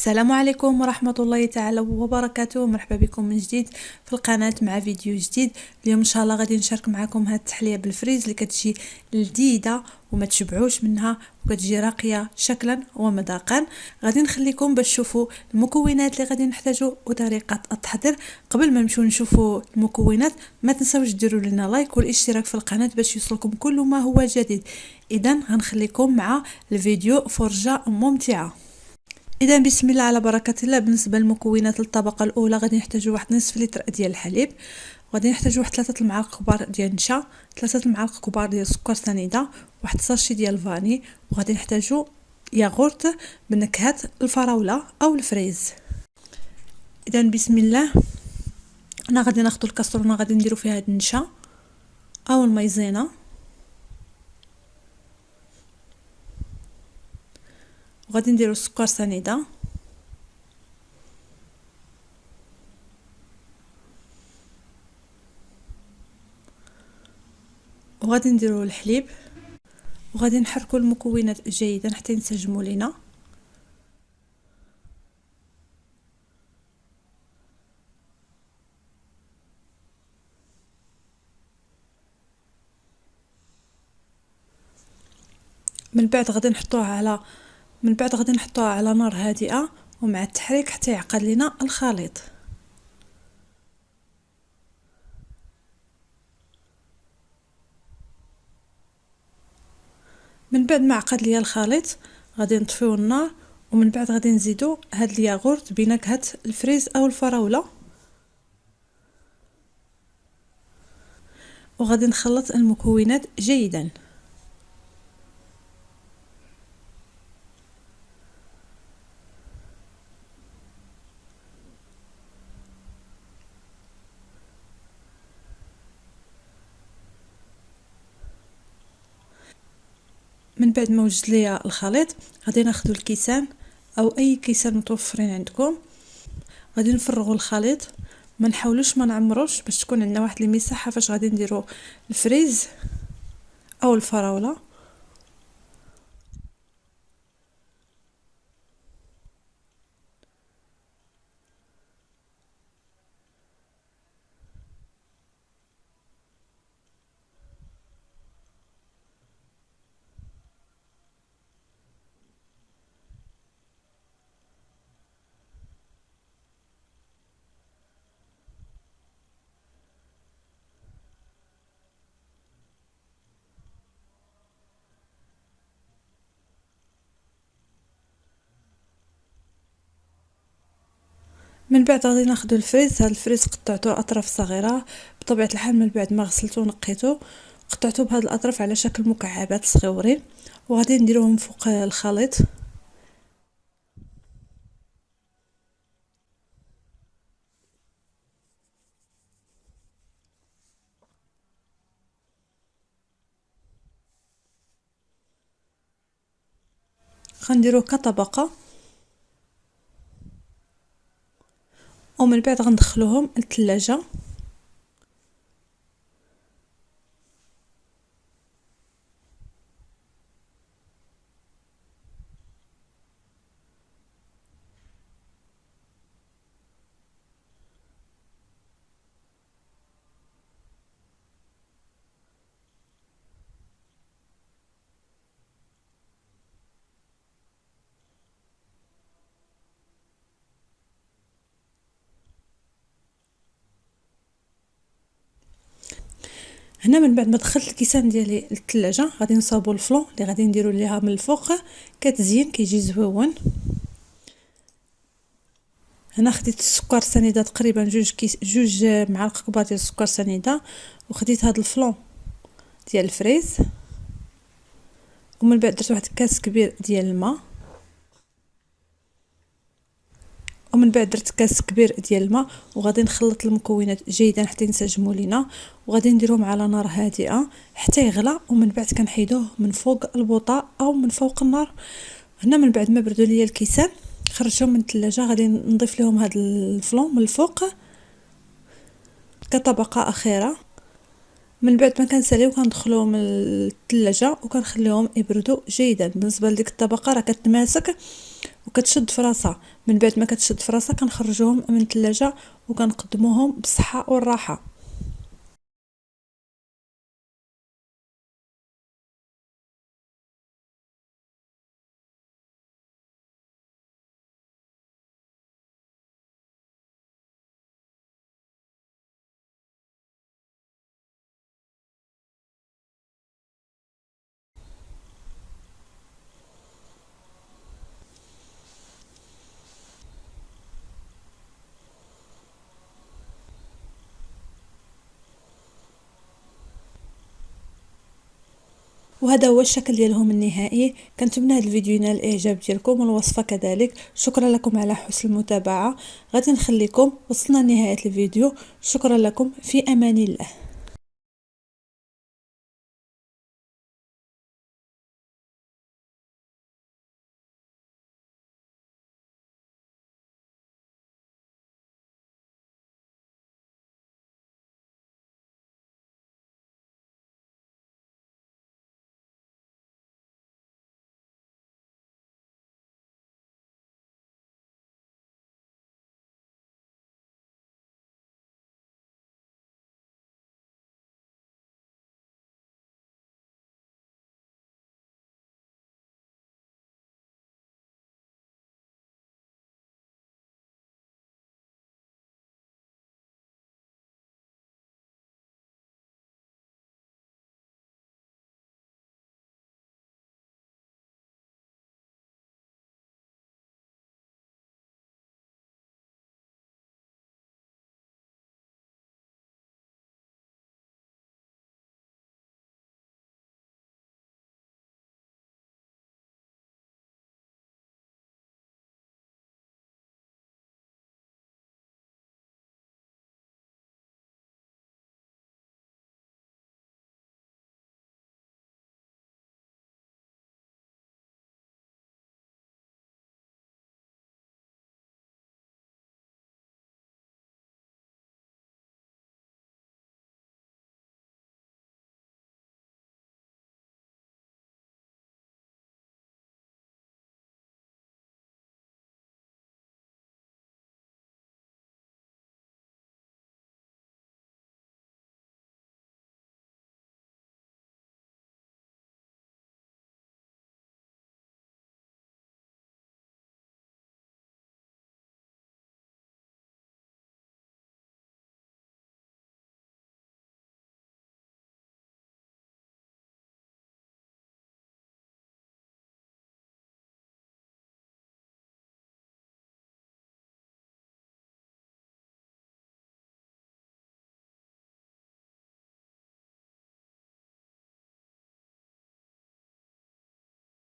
السلام عليكم ورحمة الله تعالى وبركاته. مرحبا بكم من جديد في القناة مع فيديو جديد. اليوم ان شاء الله غادي نشارك معكم هاد التحلية بالفريز اللي كتجي لذيذة وما تشبعوش منها وكتجي راقية شكلا ومذاقا. غادي نخليكم باش تشوفوا المكونات اللي غادي نحتاجو وطريقة التحضير. قبل ما نمشيو نشوفوا المكونات ما تنساوش ديروا لنا لايك والاشتراك في القناة باش يوصلكم كل ما هو جديد. اذا غنخليكم مع الفيديو فرجة ممتعة. اذا بسم الله على بركه الله. بالنسبه للمكونات الطبقه الاولى غادي نحتاجوا واحد نصف لتر ديال الحليب، وغادي نحتاجوا واحد 3 المعالق كبار ديال النشا، 3 المعالق كبار ديال السكر سنيده، واحد ساشي ديال الفاني، وغادي نحتاجوا ياغورت بنكهه الفراوله او الفريز. اذا بسم الله. انا غادي ناخذ الكاسرونه غادي نديروا فيها هاد النشا او المايزينا، وغادي نديروا السكر سنيده، وغادي نديروا الحليب، وغادي نحركوا المكونات جيدا حتى ينسجموا لينا. من بعد غادي نحطوها على نار هادئه ومع التحريك حتى يعقد لنا الخليط. من بعد ما عقد ليا الخليط غادي نطفيو النار، ومن بعد غادي نزيدو هاد الياغورت بنكهه الفريز او الفراوله، وغادي نخلط المكونات جيدا. من بعد ما وجد ليا الخليط غادي ناخذ الكيسان او اي كيسان متوفرين عندكم، غادي نفرغوا الخليط، ما نحاولوش ما نعمروش باش تكون عندنا واحد المساحه فاش غادي نديروا الفريز او الفراوله. من بعد غادي ناخذ الفريز. هذا الفريز قطعته اطراف صغيره بطبيعه الحال، من بعد ما غسلته ونقيته قطعته بهذه الاطراف على شكل مكعبات صغيورين، وغادي نديروهم فوق الخليط. غنديروه كطبقه، ومن بعد غندخلوهم للثلاجه. هنا من بعد ما دخلت الكيسان ديالي للثلاجه غادي نصاوبوا الفلون اللي غادي نديروا ليها من الفوق كتزيين كيجي زويون. هنا خديت السكر سنيده تقريبا جوج معالق كبار ديال السكر سنيده، وخديت هذا الفلون ديال الفريز، ومن بعد درت واحد كاس كبير ديال الماء، ومن بعد درت كاس كبير ديال الماء، وغادي نخلط المكونات جيدا حتى ينسجموا لينا، وغادي نديرهم على نار هادئه حتى يغلى، ومن بعد كنحيدوه من فوق البوطه او من فوق النار. هنا من بعد ما بردوا ليا الكيسان خرجتهم من الثلاجه غادي نضيف لهم هذا الفلون من الفوق كطبقه اخيره. من بعد ما كنساليو كندخلوهم الثلاجه وكنخليهم يبردوا جيدا. بالنسبه لديك الطبقه راه كتماسك وكتشد في راسها. من بعد ما كتشد في راسها كنخرجوهم من الثلاجه وكنقدموهم بالصحه والراحه. وهذا هو الشكل ديالهم النهائي. كنتمنى هذا الفيديو ينال الاعجاب ديالكم والوصفه كذلك. شكرا لكم على حسن المتابعه. غادي نخليكم وصلنا لنهايه الفيديو. شكرا لكم، في امان الله.